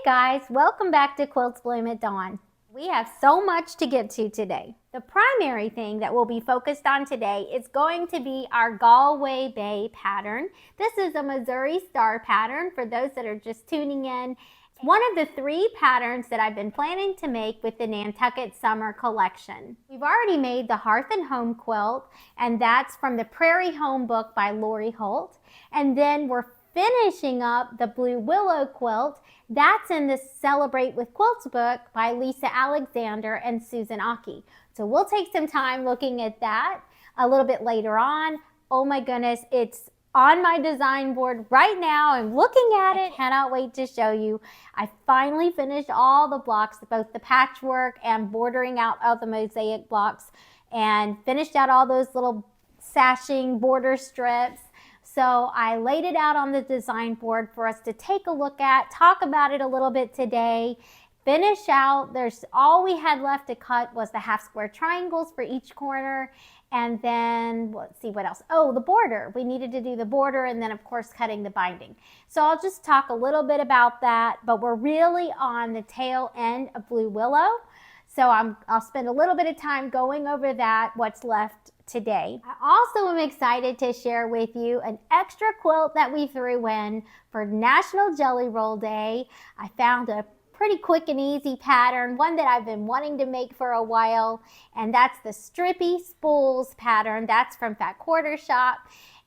guys, welcome back to Quilts Bloom at Dawn. We have so much to get to today. The primary thing that we'll be focused on today is going to be our Galway Bay pattern. This is a Missouri Star pattern for those that are just tuning in. It's one of the 3 patterns that I've been planning to make with the Nantucket Summer collection. We've already made the Hearth and Home quilt, and that's from the Prairie Home book by Lori Holt. And then we're finishing up the Blue Willow quilt. That's in the Celebrate with Quilts book by Lisa Alexander and Susan Aki. So we'll take some time looking at that a little bit later on. Oh my goodness, it's on my design board right now. I'm looking at it. I cannot wait to show you. I finally finished all the blocks, both the patchwork and bordering out of the mosaic blocks, and finished out all those little sashing border strips. So I laid it out on the design board for us to take a look at, talk about it a little bit today, finish out. All we had left to cut was the half square triangles for each corner. And then let's see what else. Oh, the border. We needed to do the border and then of course cutting the binding. So I'll just talk a little bit about that, but we're really on the tail end of Blue Willow. So I'll spend a little bit of time going over that, what's left today. I also am excited to share with you an extra quilt that we threw in for National Jelly Roll Day. I found a pretty quick and easy pattern, one that I've been wanting to make for a while, and that's the Strippy Spools pattern. That's from Fat Quarter Shop.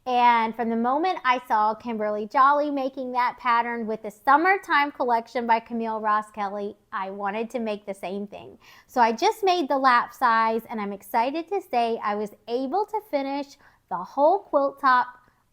And from the moment I saw Kimberly Jolly making that pattern with the Summertime Collection by Camille Ross Kelly, I wanted to make the same thing. So I just made the lap size, and I'm excited to say I was able to finish the whole quilt top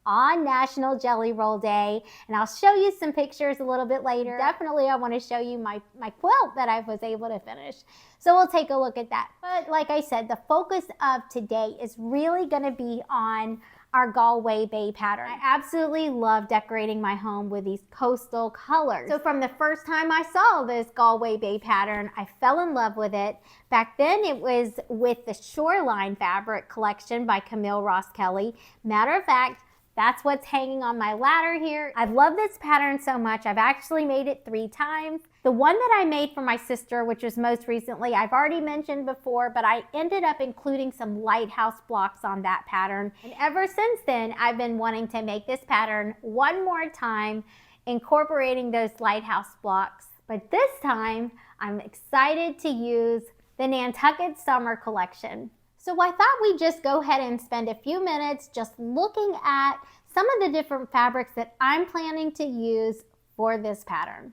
on National Jelly Roll Day. And I'll show you some pictures a little bit later. Definitely I want to show you my quilt that I was able to finish. So we'll take a look at that. But like I said, the focus of today is really going to be on our Galway Bay pattern. I absolutely love decorating my home with these coastal colors. So from the first time I saw this Galway Bay pattern, I fell in love with it. Back then it was with the Shoreline fabric collection by Camille Ross Kelly. Matter of fact, that's what's hanging on my ladder here. I've loved this pattern so much. I've actually made it 3 times. The one that I made for my sister, which was most recently, I've already mentioned before, but I ended up including some lighthouse blocks on that pattern. And ever since then, I've been wanting to make this pattern one more time, incorporating those lighthouse blocks. But this time, I'm excited to use the Nantucket Summer collection. So I thought we'd just go ahead and spend a few minutes just looking at some of the different fabrics that I'm planning to use for this pattern.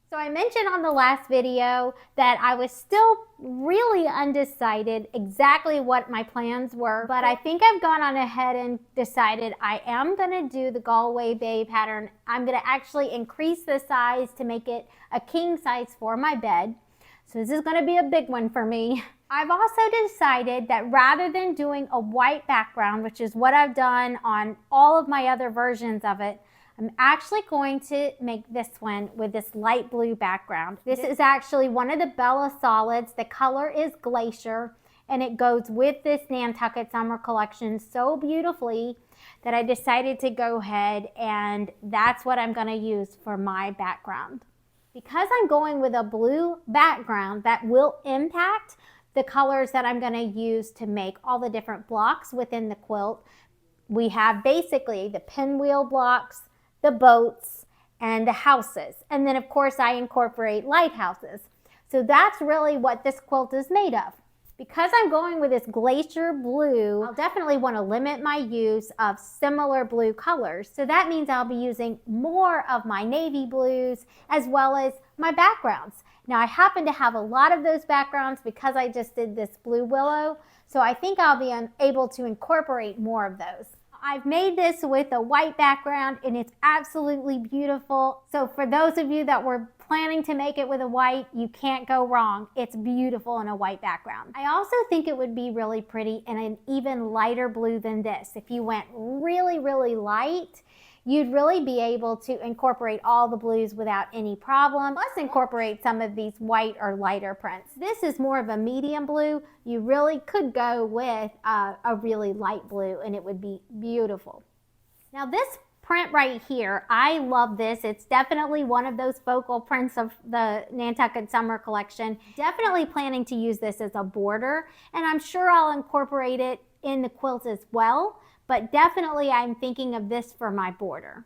So I mentioned on the last video that I was still really undecided exactly what my plans were, but I think I've gone on ahead and decided I am going to do the Galway Bay pattern. I'm going to actually increase the size to make it a king size for my bed. So this is going to be a big one for me. I've also decided that rather than doing a white background, which is what I've done on all of my other versions of it, I'm actually going to make this one with this light blue background. This is actually one of the Bella Solids. The color is Glacier, and it goes with this Nantucket Summer collection so beautifully that I decided to go ahead, and that's what I'm going to use for my background. Because I'm going with a blue background, that will impact the colors that I'm going to use to make all the different blocks within the quilt. We have basically the pinwheel blocks, the boats, and the houses. And then of course I incorporate lighthouses. So that's really what this quilt is made of. Because I'm going with this glacier blue, I'll definitely want to limit my use of similar blue colors. So that means I'll be using more of my navy blues as well as my backgrounds. Now I happen to have a lot of those backgrounds because I just did this Blue Willow, so I think I'll be able to incorporate more of those. I've made this with a white background and it's absolutely beautiful. So for those of you that were planning to make it with a white, you can't go wrong. It's beautiful in a white background. I also think it would be really pretty in an even lighter blue than this. If you went really, really light, you'd really be able to incorporate all the blues without any problem, plus incorporate some of these white or lighter prints. This is more of a medium blue. You really could go with a really light blue and it would be beautiful. Now this print right here, I love this. It's definitely one of those focal prints of the Nantucket Summer collection. Definitely planning to use this as a border, and I'm sure I'll incorporate it in the quilt as well, but definitely I'm thinking of this for my border.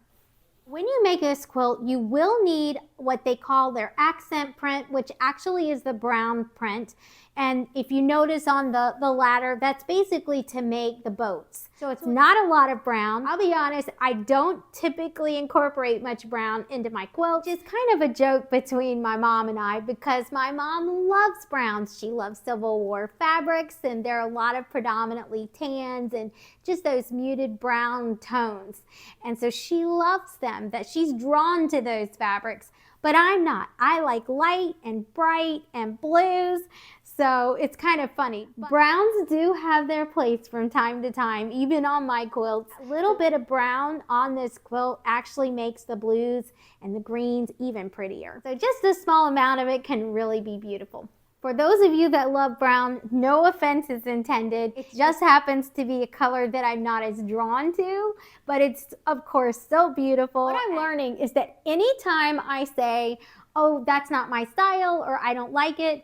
When you make this quilt, you will need what they call their accent print, which actually is the brown print. And if you notice on the ladder, that's basically to make the boats. So it's not a lot of brown. I'll be honest, I don't typically incorporate much brown into my quilt. It's kind of a joke between my mom and I because my mom loves browns. She loves Civil War fabrics, and there are a lot of predominantly tans and just those muted brown tones. And so she loves them, that she's drawn to those fabrics. But I'm not. I like light and bright and blues. So it's kind of funny. Browns do have their place from time to time, even on my quilts. A little bit of brown on this quilt actually makes the blues and the greens even prettier. So just a small amount of it can really be beautiful. For those of you that love brown, no offense is intended. It just happens to be a color that I'm not as drawn to, but it's of course so beautiful. What I'm learning is that anytime I say, oh, that's not my style or I don't like it,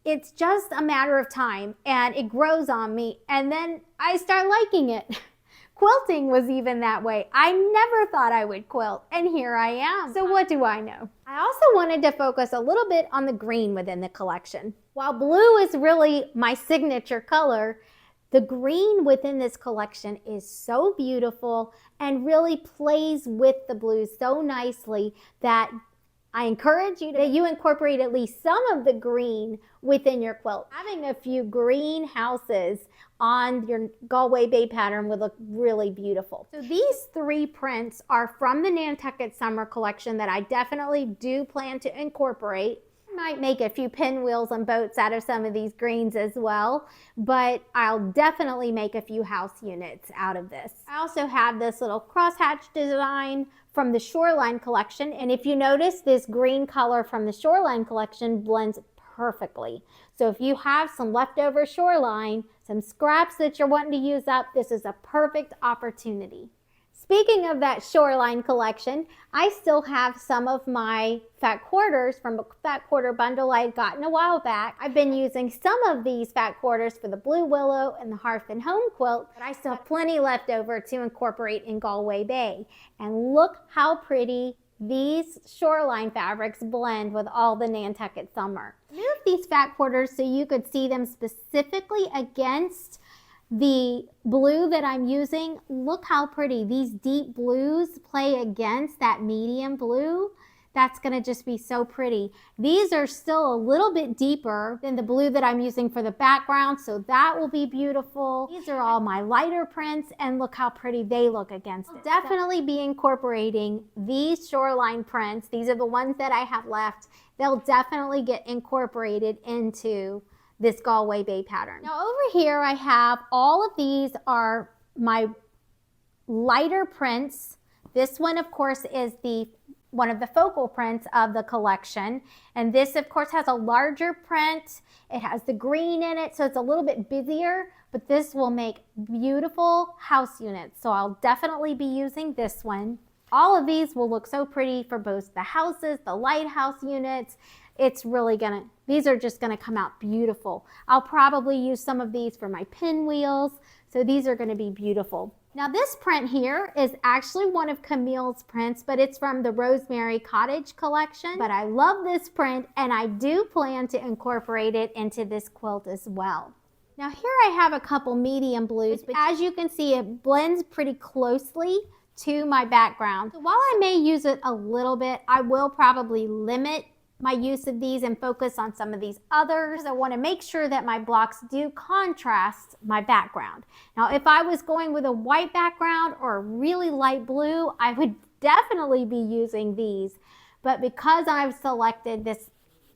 it's just a matter of time and it grows on me and then I start liking it. Quilting was even that way. I never thought I would quilt, and here I am. So what do I know? I also wanted to focus a little bit on the green within the collection. While blue is really my signature color, the green within this collection is so beautiful and really plays with the blues so nicely that I encourage you that you incorporate at least some of the green within your quilt. Having a few green houses on your Galway Bay pattern would look really beautiful. So these three prints are from the Nantucket Summer collection that I definitely do plan to incorporate. I might make a few pinwheels and boats out of some of these greens as well, but I'll definitely make a few house units out of this. I also have this little crosshatch design from the Shoreline collection, and if you notice, this green color from the Shoreline collection blends perfectly. So if you have some leftover Shoreline, some scraps that you're wanting to use up, this is a perfect opportunity. Speaking of that Shoreline collection, I still have some of my fat quarters from a fat quarter bundle I had gotten a while back. I've been using some of these fat quarters for the Blue Willow and the Hearth and Home quilt, but I still have plenty left over to incorporate in Galway Bay. And look how pretty these Shoreline fabrics blend with all the Nantucket Summer. Move these fat quarters so you could see them specifically against the blue that I'm using. Look how pretty these deep blues play against that medium blue. That's gonna just be so pretty. These are still a little bit deeper than the blue that I'm using for the background, so that will be beautiful. These are all my lighter prints, and look how pretty they look against it. Definitely be incorporating these Shoreline prints. These are the ones that I have left. They'll definitely get incorporated into this Galway Bay pattern. Now over here I have all of these are my lighter prints. This one of course is one of the focal prints of the collection, and this of course has a larger print. It has the green in it, so it's a little bit busier, but this will make beautiful house units, so I'll definitely be using this one. All of these will look so pretty for both the houses, the lighthouse units. It's really these are just gonna come out beautiful. I'll probably use some of these for my pinwheels, so these are gonna be beautiful. Now this print here is actually one of Camille's prints, but it's from the Rosemary Cottage collection. But I love this print, and I do plan to incorporate it into this quilt as well. Now here I have a couple medium blues, but as you can see, it blends pretty closely to my background. So while I may use it a little bit, I will probably limit my use of these and focus on some of these others. I want to make sure that my blocks do contrast my background. Now, if I was going with a white background or a really light blue, I would definitely be using these. But because I've selected this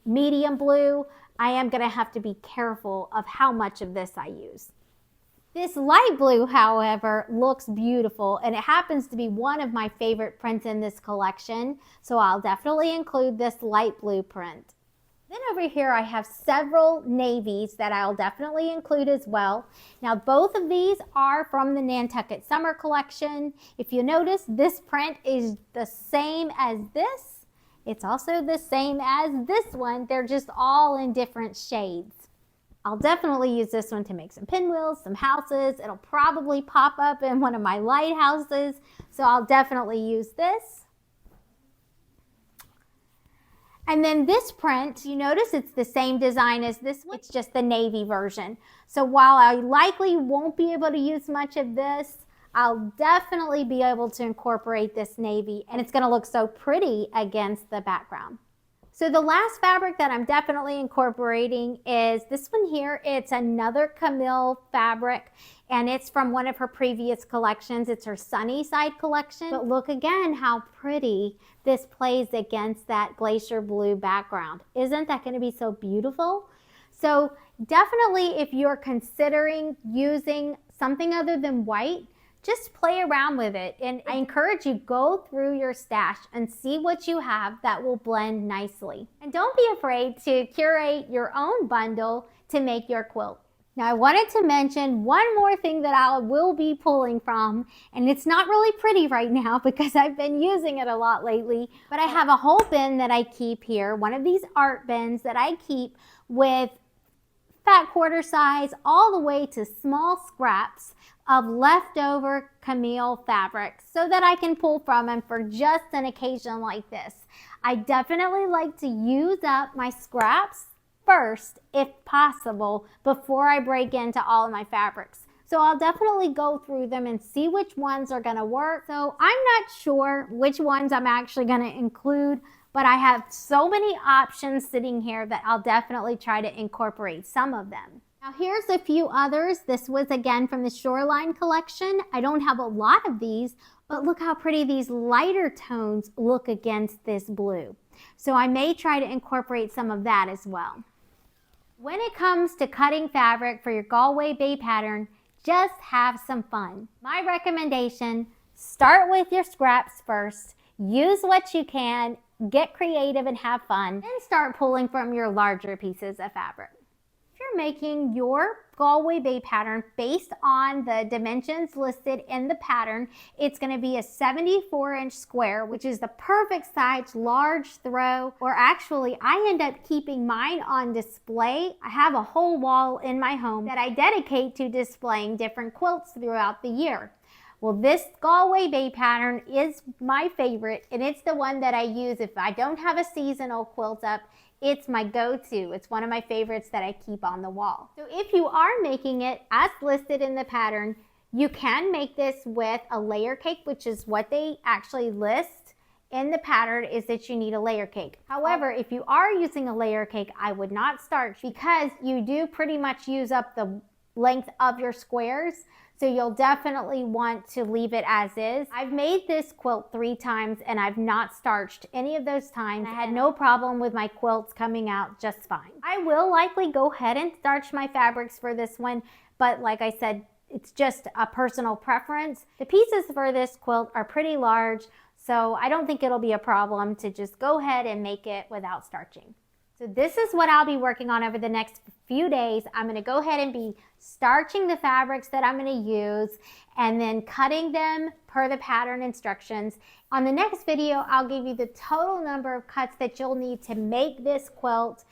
medium blue, I am going to have to be careful of how much of this I use. This light blue, however, looks beautiful, and it happens to be one of my favorite prints in this collection, so I'll definitely include this light blue print. Then over here I have several navies that I'll definitely include as well. Now both of these are from the Nantucket Summer collection. If you notice, this print is the same as this. It's also the same as this one. They're just all in different shades. I'll definitely use this one to make some pinwheels, some houses. It'll probably pop up in one of my lighthouses, so I'll definitely use this. And then this print, you notice it's the same design as this one. It's just the navy version. So while I likely won't be able to use much of this, I'll definitely be able to incorporate this navy, and it's going to look so pretty against the background. So the last fabric that I'm definitely incorporating is this one here. It's another Camille fabric, and it's from one of her previous collections. It's her Sunnyside collection. But look again how pretty this plays against that glacier blue background. Isn't that going to be so beautiful? So definitely, if you're considering using something other than white, just play around with it. And I encourage you, go through your stash and see what you have that will blend nicely. And don't be afraid to curate your own bundle to make your quilt. Now I wanted to mention one more thing that I will be pulling from, and it's not really pretty right now because I've been using it a lot lately, but I have a whole bin that I keep here, one of these art bins that I keep with fat quarter size all the way to small scraps of leftover Camille fabrics so that I can pull from them for just an occasion like this. I definitely like to use up my scraps first, if possible, before I break into all of my fabrics. So I'll definitely go through them and see which ones are going to work. So I'm not sure which ones I'm actually going to include, but I have so many options sitting here that I'll definitely try to incorporate some of them. Now here's a few others. This was again from the Shoreline collection. I don't have a lot of these, but look how pretty these lighter tones look against this blue. So I may try to incorporate some of that as well. When it comes to cutting fabric for your Galway Bay pattern, just have some fun. My recommendation, start with your scraps first, use what you can, get creative and have fun, then start pulling from your larger pieces of fabric. If you're making your Galway Bay pattern based on the dimensions listed in the pattern, it's going to be a 74-inch square, which is the perfect size large throw, or actually I end up keeping mine on display. I have a whole wall in my home that I dedicate to displaying different quilts throughout the year. Well, this Galway Bay pattern is my favorite, and it's the one that I use if I don't have a seasonal quilt up. It's my go-to. It's one of my favorites that I keep on the wall. So if you are making it as listed in the pattern, you can make this with a layer cake, which is what they actually list in the pattern, is that you need a layer cake. However, if you are using a layer cake, I would not starch because you do pretty much use up the length of your squares. So you'll definitely want to leave it as is. I've made this quilt 3 times and I've not starched any of those times. I had no problem with my quilts coming out just fine. I will likely go ahead and starch my fabrics for this one, but like I said, it's just a personal preference. The pieces for this quilt are pretty large, so I don't think it'll be a problem to just go ahead and make it without starching. So this is what I'll be working on over the next few days. I'm going to go ahead and be starching the fabrics that I'm going to use and then cutting them per the pattern instructions. On the next video, I'll give you the total number of cuts that you'll need to make this quilt,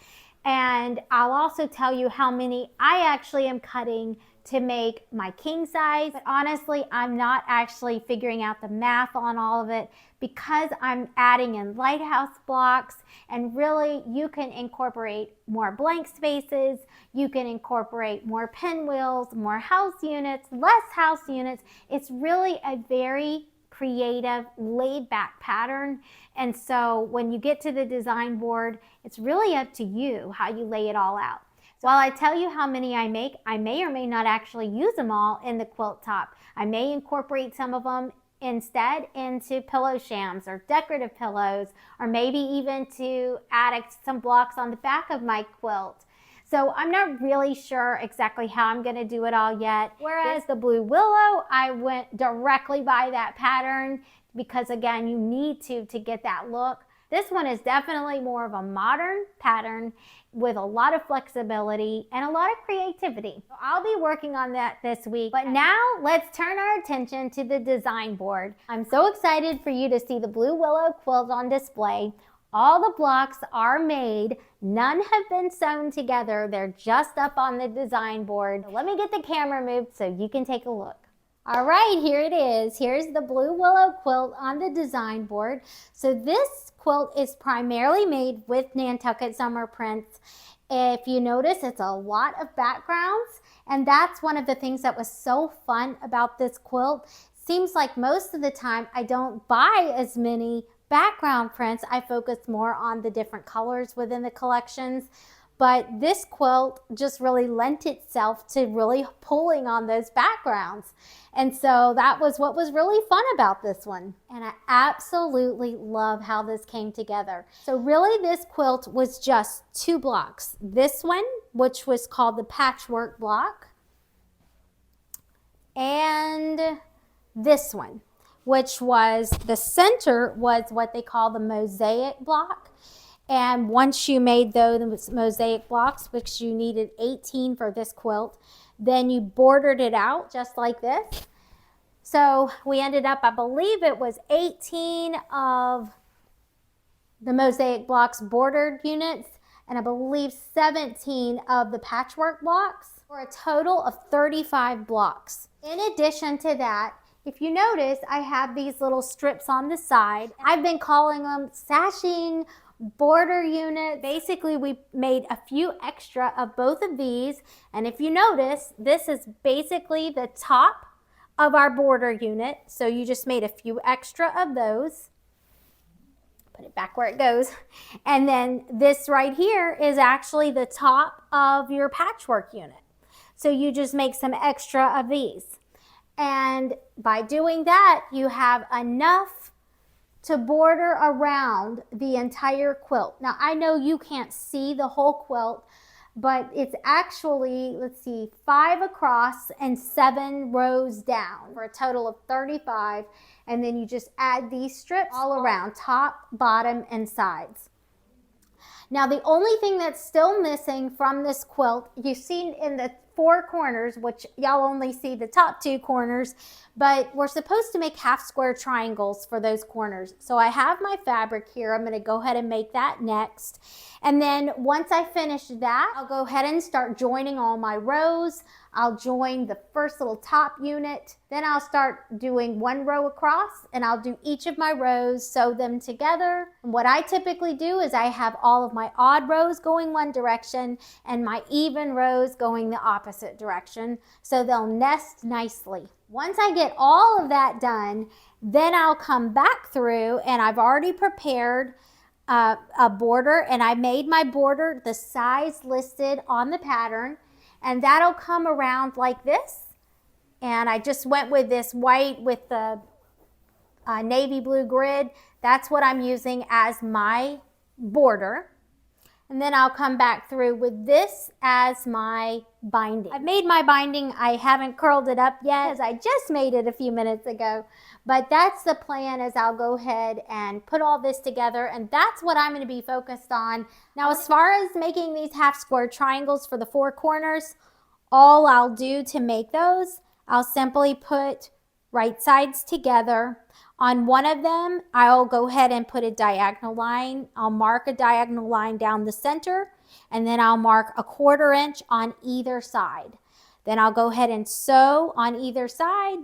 and I'll also tell you how many I actually am cutting to make my king size. But honestly, I'm not actually figuring out the math on all of it because I'm adding in lighthouse blocks, and really you can incorporate more blank spaces, you can incorporate more pinwheels, more house units, less house units. It's really a very creative, laid-back pattern, and so when you get to the design board, it's really up to you how you lay it all out. While I tell you how many I make, I may or may not actually use them all in the quilt top. I may incorporate some of them instead into pillow shams or decorative pillows, or maybe even to add some blocks on the back of my quilt. So I'm not really sure exactly how I'm going to do it all yet. Whereas the Blue Willow, I went directly by that pattern because again, you need to get that look. This one is definitely more of a modern pattern with a lot of flexibility and a lot of creativity. So I'll be working on that this week. But now let's turn our attention to the design board. I'm so excited for you to see the Blue Willow quilt on display. All the blocks are made. None have been sewn together. They're just up on the design board. So let me get the camera moved so you can take a look. All right, here it is. Here's the Blue Willow quilt on the design board. So this quilt is primarily made with Nantucket Summer prints. If you notice, it's a lot of backgrounds, and that's one of the things that was so fun about this quilt. Seems like most of the time I don't buy as many background prints. I focus more on the different colors within the collections. But this quilt just really lent itself to really pulling on those backgrounds. And so that was what was really fun about this one. And I absolutely love how this came together. So really this quilt was just 2 blocks. This one, which was called the patchwork block, and this one, which was the center was what they call the mosaic block. And once you made those mosaic blocks, which you needed 18 for this quilt, then you bordered it out just like this. So we ended up, I believe it was 18 of the mosaic blocks bordered units, and I believe 17 of the patchwork blocks, for a total of 35 blocks. In addition to that, if you notice, I have these little strips on the side. I've been calling them sashing border unit. Basically, we made a few extra of both of these, and if you notice, this is basically the top of our border unit. So you just made a few extra of those. Put it back where it goes. And then this right here is actually the top of your patchwork unit. So you just make some extra of these. And by doing that, you have enough to border around the entire quilt. Now, I know you can't see the whole quilt, but it's actually, let's see, 5 across and 7 rows down for a total of 35. And then you just add these strips all around, top, bottom, and sides. Now, the only thing that's still missing from this quilt, you've seen in the 4 corners, which y'all only see the top 2 corners, but we're supposed to make half square triangles for those corners. So I have my fabric here. I'm going to go ahead and make that next. And then once I finish that, I'll go ahead and start joining all my rows. I'll join the first little top unit. Then I'll start doing 1 row across, and I'll do each of my rows, sew them together. And what I typically do is I have all of my odd rows going one direction and my even rows going the opposite direction, so they'll nest nicely. Once I get all of that done, then I'll come back through, and I've already prepared a border, and I made my border the size listed on the pattern, and that'll come around like this. And I just went with this white with the navy blue grid. That's what I'm using as my border. And then I'll come back through with this as my binding. I've made my binding. I haven't curled it up yet because I just made it a few minutes ago. But that's the plan, is I'll go ahead and put all this together, and that's what I'm going to be focused on. Now, as far as making these half square triangles for the 4 corners, all I'll do to make those, I'll simply put right sides together. On one of them, I'll go ahead and put a diagonal line. I'll mark a diagonal line down the center, and then I'll mark a 1/4 inch on either side. Then I'll go ahead and sew on either side,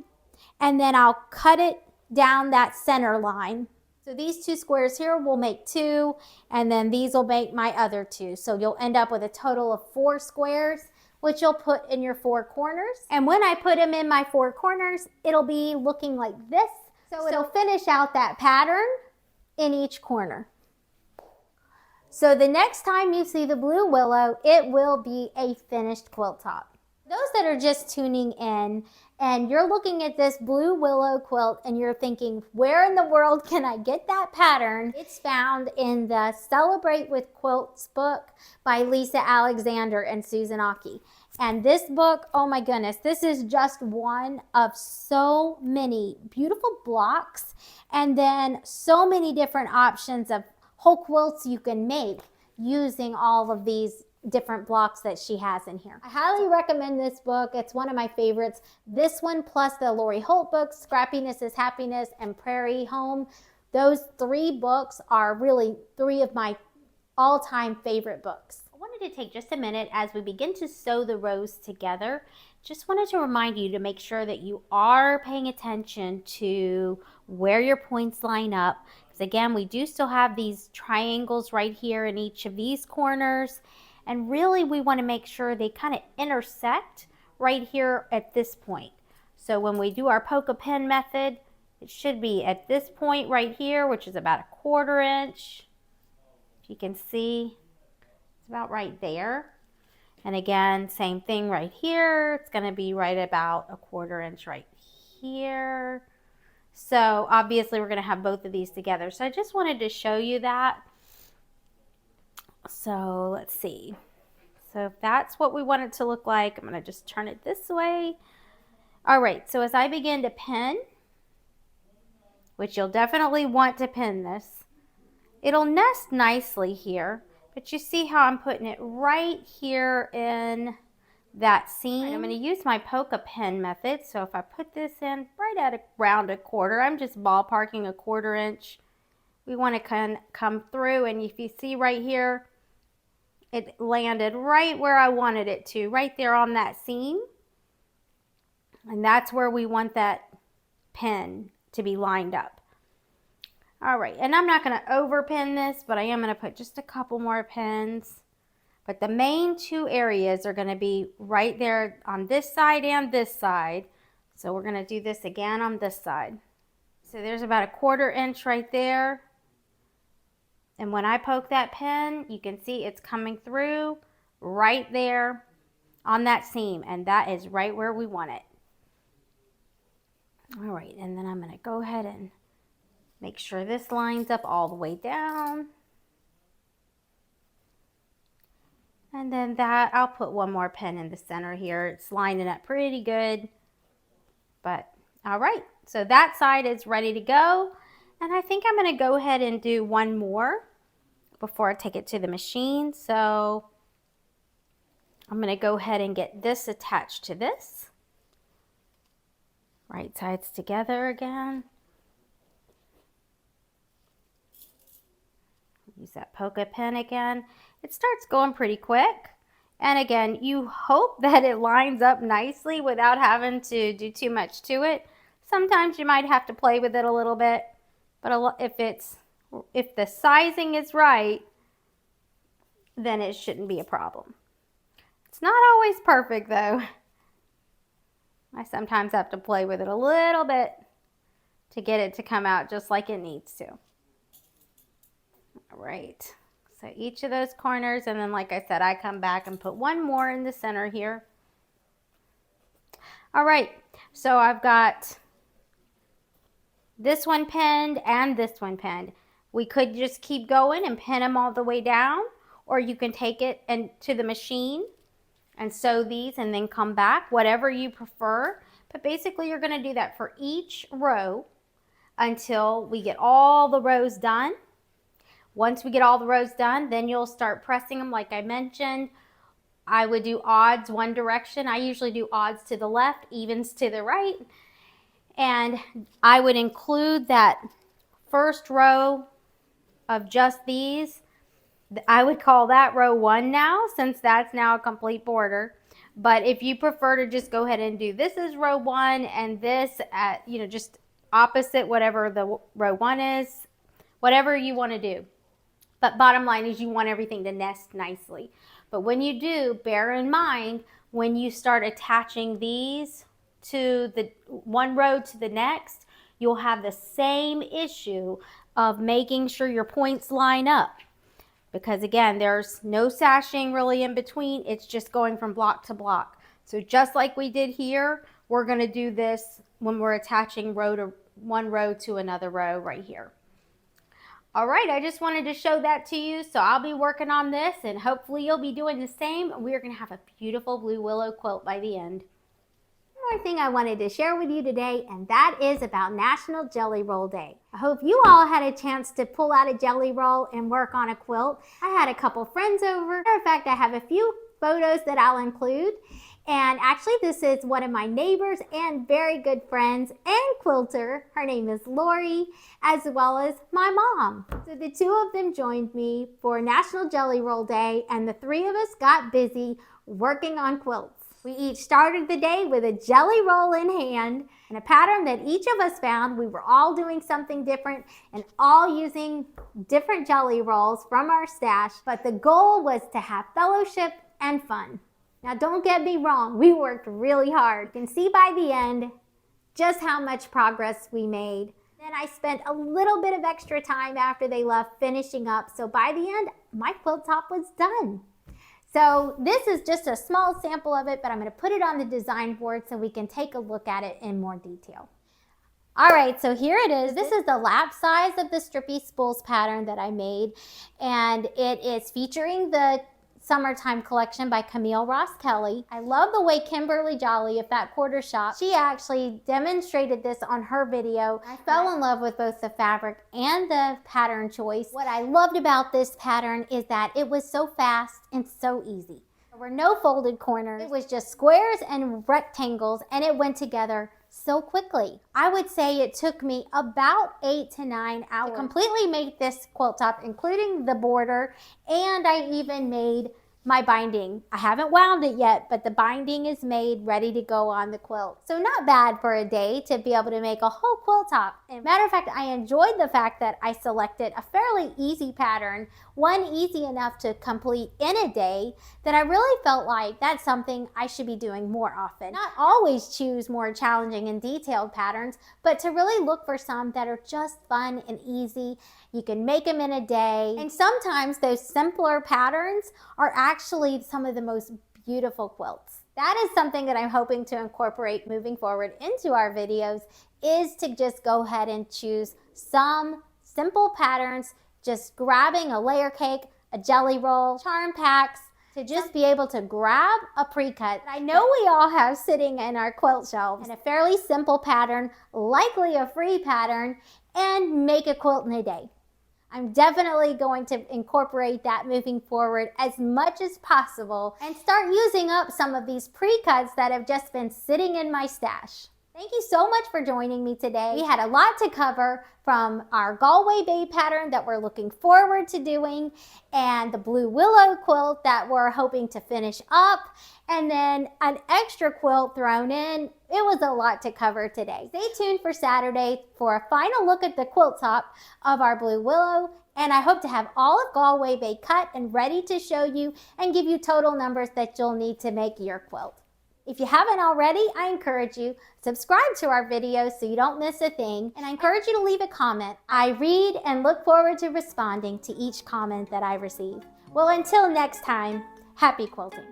and then I'll cut it down that center line. So these 2 squares here will make 2, and then these will make my other 2. So you'll end up with a total of 4 squares, which you'll put in your 4 corners. And when I put them in my 4 corners, it'll be looking like this. So it'll finish out that pattern in each corner. So the next time you see the Blue Willow, it will be a finished quilt top. Those that are just tuning in and you're looking at this Blue Willow quilt and you're thinking, where in the world can I get that pattern? It's found in the Celebrate with Quilts book by Lisa Alexander and Susan Aki. And this book, oh my goodness, this is just one of so many beautiful blocks, and then so many different options of whole quilts you can make using all of these different blocks that she has in here. I highly recommend this book. It's one of my favorites. This one plus the Lori Holt books, Scrappiness is Happiness and Prairie Home. Those 3 books are really 3 of my all-time favorite books. I wanted to take just a minute as we begin to sew the rows together. Just wanted to remind you to make sure that you are paying attention to where your points line up. Because again, we do still have these triangles right here in each of these corners. And really we want to make sure they kind of intersect right here at this point. So when we do our poke-a-pin method, it should be at this point right here, which is about 1/4 inch. If you can see, it's about right there. And again, same thing right here. It's going to be right about 1/4 inch right here. So obviously we're going to have both of these together. So I just wanted to show you that. So let's see. So if that's what we want it to look like, I'm going to just turn it this way. All right, so as I begin to pin, which you'll definitely want to pin this, it'll nest nicely here, but you see how I'm putting it right here in that seam. I'm going to use my poke-a-pin method. So if I put this in right at around 1/4, I'm just ballparking 1/4 inch. We want to come through, and if you see right here, it landed right where I wanted it to, right there on that seam. And that's where we want that pin to be lined up. All right, and I'm not going to over pin this, but I am going to put just a couple more pins. But the main 2 areas are going to be right there on this side and this side. So we're going to do this again on this side. So there's about 1/4 inch right there. And when I poke that pin, you can see it's coming through right there on that seam. And that is right where we want it. All right, and then I'm going to go ahead and make sure this lines up all the way down. And then that, I'll put one more pin in the center here. It's lining up pretty good. But all right, so that side is ready to go. And I think I'm going to go ahead and do one more before I take it to the machine. So I'm going to go ahead and get this attached to this. Right sides together again. Use that poke-a-pin again. It starts going pretty quick. And again, you hope that it lines up nicely without having to do too much to it. Sometimes you might have to play with it a little bit. But if the sizing is right, then it shouldn't be a problem. It's not always perfect though. I sometimes have to play with it a little bit to get it to come out just like it needs to. All right, so each of those corners, and then like I said, I come back and put one more in the center here. All right, so I've got this one pinned and this one pinned. We could just keep going and pin them all the way down, or you can take it to the machine and sew these and then come back, whatever you prefer. But basically you're going to do that for each row until we get all the rows done. Once we get all the rows done, then you'll start pressing them like I mentioned. I would do odds one direction. I usually do odds to the left, evens to the right. And I would include that first row of just these. I would call that row 1 now, since that's now a complete border. But if you prefer to just go ahead and do this is row 1 and this at, just opposite whatever the row 1 is, whatever you want to do. But bottom line is you want everything to nest nicely. But when you do, bear in mind when you start attaching these to the one row to the next, you'll have the same issue of making sure your points line up. Because again, there's no sashing really in between. It's just going from block to block. So just like we did here, we're going to do this when we're attaching one row to another row right here. All right, I just wanted to show that to you. So I'll be working on this and hopefully you'll be doing the same. We're going to have a beautiful blue willow quilt by the end. more thing I wanted to share with you today, and that is about National Jelly Roll Day. I hope you all had a chance to pull out a jelly roll and work on a quilt. I had a couple friends over. Matter of fact, I have a few photos that I'll include. And actually, this is one of my neighbors and very good friends and quilter. Her name is Lori, as well as my mom. So the two of them joined me for National Jelly Roll Day, and the three of us got busy working on quilts. We each started the day with a jelly roll in hand and a pattern that each of us found. We were all doing something different and all using different jelly rolls from our stash, but the goal was to have fellowship and fun. Now, don't get me wrong, we worked really hard. You can see by the end just how much progress we made. Then I spent a little bit of extra time after they left finishing up. So by the end, my quilt top was done. So this is just a small sample of it, but I'm going to put it on the design board so we can take a look at it in more detail. All right, so here it is. This is the lap size of the Strippy Spools pattern that I made, and it is featuring the Summertime collection by Camille Ross Kelly. I love the way Kimberly Jolly of Fat Quarter Shop, she actually demonstrated this on her video. I fell in love with both the fabric and the pattern choice. What I loved about this pattern is that it was so fast and so easy. There were no folded corners. It was just squares and rectangles, and it went together so quickly. I would say it took me about 8 to 9 hours to completely make this quilt top, including the border, and I even made my binding. I haven't wound it yet, but the binding is made, ready to go on the quilt. So not bad for a day to be able to make a whole quilt top. And matter of fact, I enjoyed the fact that I selected a fairly easy pattern, one easy enough to complete in a day, that I really felt like that's something I should be doing more often. Not always choose more challenging and detailed patterns, but to really look for some that are just fun and easy. You can make them in a day. And sometimes those simpler patterns are actually some of the most beautiful quilts. That is something that I'm hoping to incorporate moving forward into our videos, is to just go ahead and choose some simple patterns, just grabbing a layer cake, a jelly roll, charm packs, to just be able to grab a pre-cut I know we all have sitting in our quilt shelves, and a fairly simple pattern, likely a free pattern, and make a quilt in a day. I'm definitely going to incorporate that moving forward as much as possible and start using up some of these pre-cuts that have just been sitting in my stash. Thank you so much for joining me today. We had a lot to cover, from our Galway Bay pattern that we're looking forward to doing, and the Blue Willow quilt that we're hoping to finish up, and then an extra quilt thrown in. It was a lot to cover today. Stay tuned for Saturday for a final look at the quilt top of our Blue Willow, and I hope to have all of Galway Bay cut and ready to show you and give you total numbers that you'll need to make your quilt. If you haven't already, I encourage you, subscribe to our videos so you don't miss a thing, and I encourage you to leave a comment. I read and look forward to responding to each comment that I receive. Well, until next time, happy quilting.